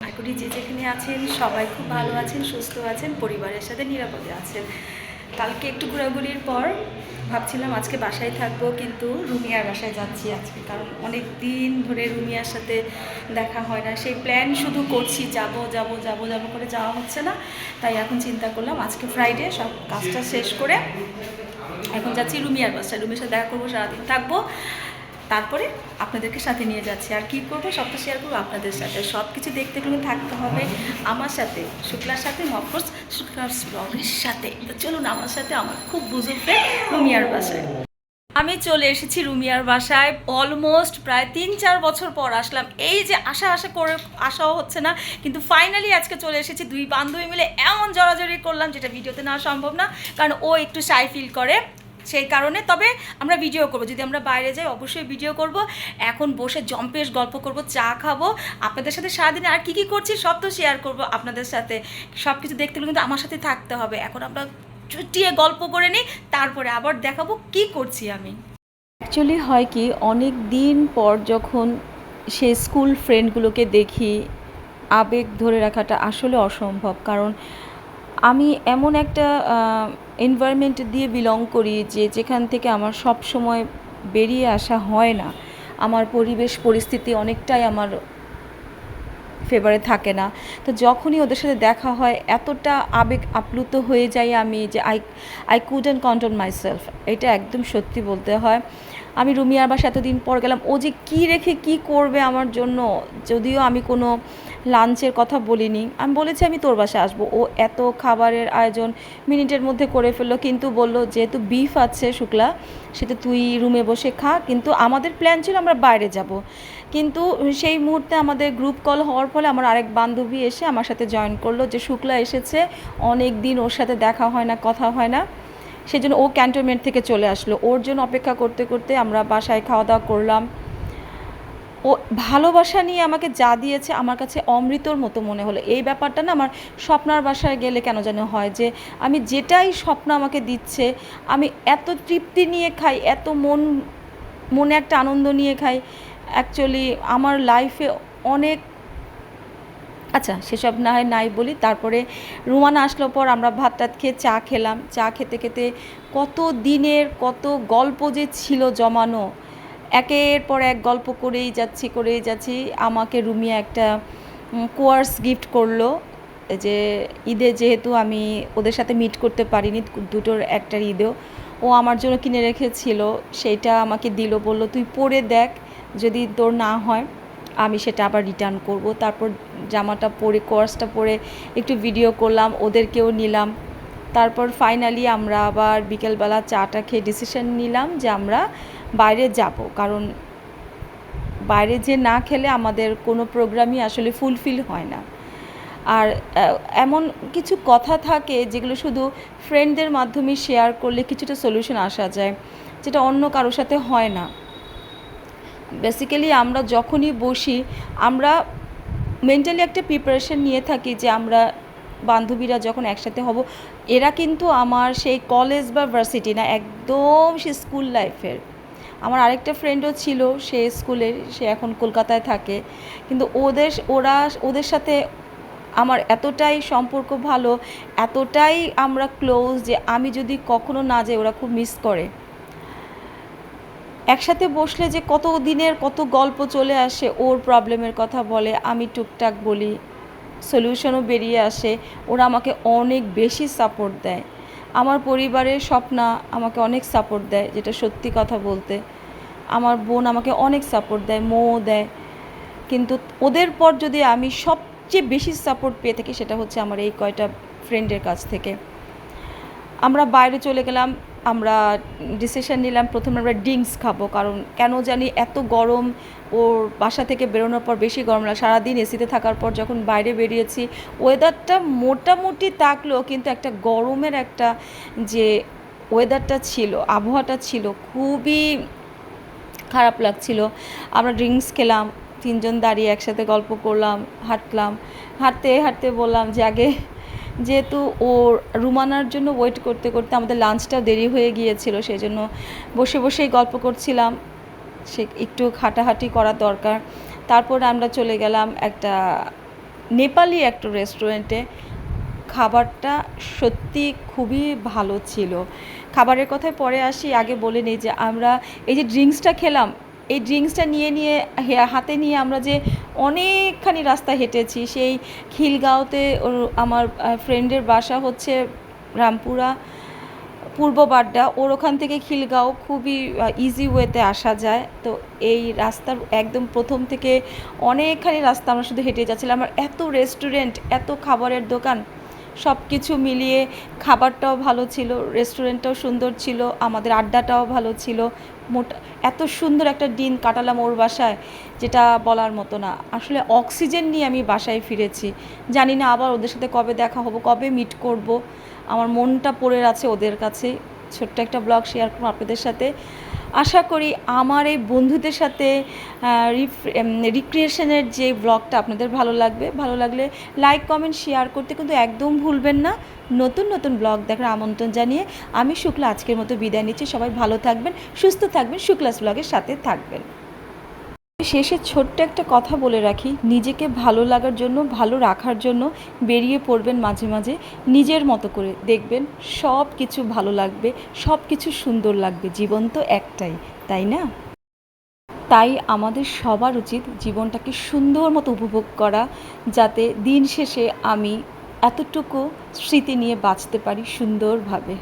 আশা করি যে যেখানে আছেন সবাই খুব ভালো আছেন, সুস্থ আছেন, পরিবারের সাথে নিরাপদে আছেন। কালকে একটু ঘোরাঘুরির পর ভাবছিলাম আজকে বাসায় থাকবো, কিন্তু রুমিয়ার বাসায় যাচ্ছি আজকে, কারণ অনেক দিন ধরে রুমিয়ার সাথে দেখা হয় না। সেই প্ল্যান শুধু করছি, যাব যাব যাব যাব করে যাওয়া হচ্ছে না। তাই এখন চিন্তা করলাম আজকে ফ্রাইডে, সব কাজটা শেষ করে এখন যাচ্ছি রুমিয়ার বাসায়। রুমিয়ার সাথে দেখা করবো, সারাদিন থাকবো, তারপরে আপনাদেরকে সাথে নিয়ে যাচ্ছি। আর কি করবো সবটা শেয়ার করবো আপনাদের সাথে। সব কিছু দেখতে কিন্তু থাকতে হবে আমার সাথে, শুক্লার সাথে, অফকোর্স শুক্লার ব্লগের সাথে। তো চলুন আমার সাথে আমার খুব বুঝুতে রুমিয়ার বাসায়। আমি চলে এসেছি রুমিয়ার বাসায়। অলমোস্ট প্রায় 3-4 বছর পর আসলাম। এই যে আশা করে আসাও হচ্ছে না, কিন্তু ফাইনালি আজকে চলে এসেছি। দুই বান্ধবী মিলে এমন জড়াজড়ি করলাম যেটা ভিডিওতে নেওয়া সম্ভব না, কারণ ও একটু শাই ফিল করে, সেই কারণে। তবে আমরা ভিডিও করব, যদি আমরা বাইরে যাই অবশ্যই ভিডিও করব। এখন বসে জম্পেশ গল্প করব, চা খাবো, আপনাদের সাথে সারাদিনে আর কি করছি সব তো শেয়ার করব আপনাদের সাথে। সব কিছু দেখতে হলে কিন্তু আমার সাথে থাকতে হবে। এখন আমরা চুটিয়ে গল্প করে নিই, তারপরে আবার দেখাবো কি করছি আমি। অ্যাকচুয়ালি হয় কি, অনেক দিন পর যখন সে স্কুল ফ্রেন্ডগুলোকে দেখি, আবেগ ধরে রাখাটা আসলে অসম্ভব। কারণ আমি এমন একটা এনভায়রনমেন্ট দিয়ে বিলং করি যেখান থেকে আমার সব সময় বেরিয়ে আসা হয় না। আমার পরিবেশ পরিস্থিতি অনেকটাই আমার ফেভারে থাকে না। তো যখনই ওদের সাথে দেখা হয় এতটা আবেগ আপ্লুত হয়ে যাই আমি যে আই কুডন্ট কন্ট্রোল মাইসেলফ। এটা একদম সত্যি বলতে হয়। আমি রুমিয়ার বাসায় এতদিন পর গেলাম, ও যে কী রেখে কী করবে আমার জন্য। যদিও আমি কোনো লাঞ্চের কথা বলিনি, আমি বলেছি আমি তোর বাসায় আসবো। ও এত খাবারের আয়োজন মিনিটের মধ্যে করে ফেললো, কিন্তু বললো যেহেতু বিফ আছে শুক্লা, সেটা তুই রুমে বসে খা। কিন্তু আমাদের প্ল্যান ছিল আমরা বাইরে যাব, কিন্তু সেই মুহূর্তে আমাদের গ্রুপ কল হওয়ার ফলে আমার আরেক বান্ধবী এসে আমার সাথে জয়েন করলো যে শুক্লা এসেছে, অনেক দিন ওর সাথে দেখা হয় না, কথা হয় না। সেজন্য ও ক্যান্টনমেন্ট থেকে চলে আসলো। ওর জন্য অপেক্ষা করতে করতে আমরা বাসায় খাওয়া দাওয়া করলাম। ও ভালোবাসা নিয়ে আমাকে যা দিয়েছে আমার কাছে অমৃতর মতো মনে হলো। এই ব্যাপারটা না আমার স্বপ্নার বাসায় গেলে কেন যেন হয়, যে আমি যেটাই স্বপ্ন আমাকে দিচ্ছে আমি এত তৃপ্তি নিয়ে খাই, এত মনে একটা আনন্দ নিয়ে খাই। অ্যাকচুয়ালি আমার লাইফে অনেক, আচ্ছা সেসব না হয় নাই বলি। তারপরে রুমানা আসলো পর আমরা ভাত টাত খেয়ে চা খেলাম। চা খেতে খেতে কত দিনের কত গল্প যে ছিল জমানো, একের পর এক গল্প করেই যাচ্ছি। আমাকে রুমিয়া একটা কোয়ার্স গিফট করলো, যে ঈদে যেহেতু আমি ওদের সাথে মিট করতে পারিনি, দুটোর একটার ঈদেও ও আমার জন্য কিনে রেখেছিল, সেইটা আমাকে দিল। বলল তুই পরে দেখ, যদি তোর না হয় আমি সেটা আবার রিটার্ন করব। তারপর জামাটা পরে, কোর্সটা পরে একটু ভিডিও করলাম, ওদেরকেও নিলাম। তারপর ফাইনালি আমরা আবার বিকেলবেলা চাটা খেয়ে ডিসিশন নিলাম যে আমরা বাইরে যাব, কারণ বাইরে যে না খেলে আমাদের কোনো প্রোগ্রামই আসলে ফুলফিল হয় না। আর এমন কিছু কথা থাকে যেগুলো শুধু ফ্রেন্ডদের মাধ্যমে শেয়ার করলে কিছুটা সলিউশন আসা যায়, যেটা অন্য কারোর সাথে হয় না। বেসিক্যালি আমরা যখনই বসি আমরা মেন্টালি একটা প্রিপারেশন নিয়ে থাকি যে আমরা বান্ধবীরা যখন একসাথে হব। এরা কিন্তু আমার সেই কলেজ বা ভার্সিটি না, একদম সে স্কুল লাইফের। আমার আরেকটা ফ্রেন্ডও ছিল সে স্কুলের, সে এখন কলকাতায় থাকে, কিন্তু ওদের সাথে আমার এতটাই সম্পর্ক ভালো, এতটাই আমরা ক্লোজ যে আমি যদি কখনো না যাই ওরা খুব মিস করে। একসাথে বসলে যে কত দিনের কত গল্প চলে আসে, ওর প্রবলেমের কথা বলে, আমি টুকটাক বলি, সলিউশনও বেরিয়ে আসে। ওরা আমাকে অনেক বেশি সাপোর্ট দেয়। আমার পরিবারের স্বপ্না আমাকে অনেক সাপোর্ট দেয়, যেটা সত্যি কথা বলতে। আমার বোন আমাকে অনেক সাপোর্ট দেয়, মও দেয়। কিন্তু ওদের পর যদি আমি সবচেয়ে বেশি সাপোর্ট পেয়ে থাকি সেটা হচ্ছে আমার এই কয়টা ফ্রেন্ডের কাছ থেকে। আমরা বাইরে চলে গেলাম, আমরা ডিসিশন নিলাম প্রথমে আমরা ড্রিঙ্কস খাবো, কারণ কেন জানি এত গরম। ওর বাসা থেকে বেরোনোর পর বেশি গরম লাগে, সারাদিন এসিতে থাকার পর যখন বাইরে বেরিয়েছি ওয়েদারটা মোটামুটি থাকলেও কিন্তু একটা গরমের একটা যে ওয়েদারটা ছিল, আবহাওয়াটা ছিল, খুবই খারাপ লাগছিল। আমরা ড্রিঙ্কস খেলাম, তিনজন দাঁড়িয়ে একসাথে গল্প করলাম, হাঁটলাম। হাঁটতে হাঁটতে বললাম যে আগে, যেহেতু ওর রুমানার জন্য ওয়েট করতে করতে আমাদের লাঞ্চটাও দেরি হয়ে গিয়েছিল, সেই জন্য বসে বসেই গল্প করছিলাম, সে একটু হাঁটাহাঁটি করা দরকার। তারপর আমরা চলে গেলাম একটা নেপালি একটা রেস্টুরেন্টে। খাবারটা সত্যি খুবই ভালো ছিল। খাবারের কথায় পরে আসি, আগে বলে নিই যে আমরা এই যে ড্রিঙ্কসটা খেলাম, এই ড্রিঙ্কসটা নিয়ে হাতে নিয়ে আমরা যে অনেকখানি রাস্তা হেঁটেছি। সেই খিলগাঁওতে আমার ফ্রেন্ডের বাসা হচ্ছে রামপুরা পূর্ব বাড্ডা, ওর ওখান থেকে খিলগাঁও খুবই ইজি ওয়েতে আসা যায়। তো এই রাস্তার একদম প্রথম থেকে অনেকখানি রাস্তা আমরা শুধু হেঁটে যাচ্ছিলাম। আর এত রেস্টুরেন্ট, এত খাবারের দোকান, সব কিছু মিলিয়ে খাবারটাও ভালো ছিল, রেস্টুরেন্টটাও সুন্দর ছিল, আমাদের আড্ডাটাও ভালো ছিল। মোটা এত সুন্দর একটা দিন কাটালাম ওর বাসায়, যেটা বলার মতো না। আসলে অক্সিজেন নিয়ে আমি বাসায় ফিরেছি। জানি না আবার ওদের সাথে কবে দেখা হবো, কবে মিট করব। আমার মনটা পড়ে আছে ওদের কাছে। ছোট্ট একটা ব্লগ শেয়ার করব আপনাদের সাথে। আশা করি আমার এই বন্ধুদের সাথে রিক্রিয়েশনের যে ব্লগটা আপনাদের ভালো লাগবে। ভালো লাগলে লাইক কমেন্ট শেয়ার করতে কিন্তু একদম ভুলবেন না। নতুন নতুন ব্লগ দেখার আমন্ত্রণ জানিয়ে আমি শুক্লা আজকের মতো বিদায় নিচ্ছি। সবাই ভালো থাকবেন, সুস্থ থাকবেন, শুক্লাস ব্লগের সাথে থাকবেন। শেষে ছোট্ট একটা কথা বলে রাখি, নিজেকে ভালো লাগার জন্য, ভালো রাখার জন্য বেরিয়ে পড়বেন মাঝে মাঝে নিজের মতো করে। দেখবেন সব কিছু ভালো লাগবে, সব কিছু সুন্দর লাগবে। জীবন তো একটাই, তাই না? তাই আমাদের সবার উচিত জীবনটাকে সুন্দর মতো উপভোগ করা, যাতে দিন শেষে আমি এতটুকু স্মৃতি নিয়ে বাঁচতে পারি সুন্দরভাবে।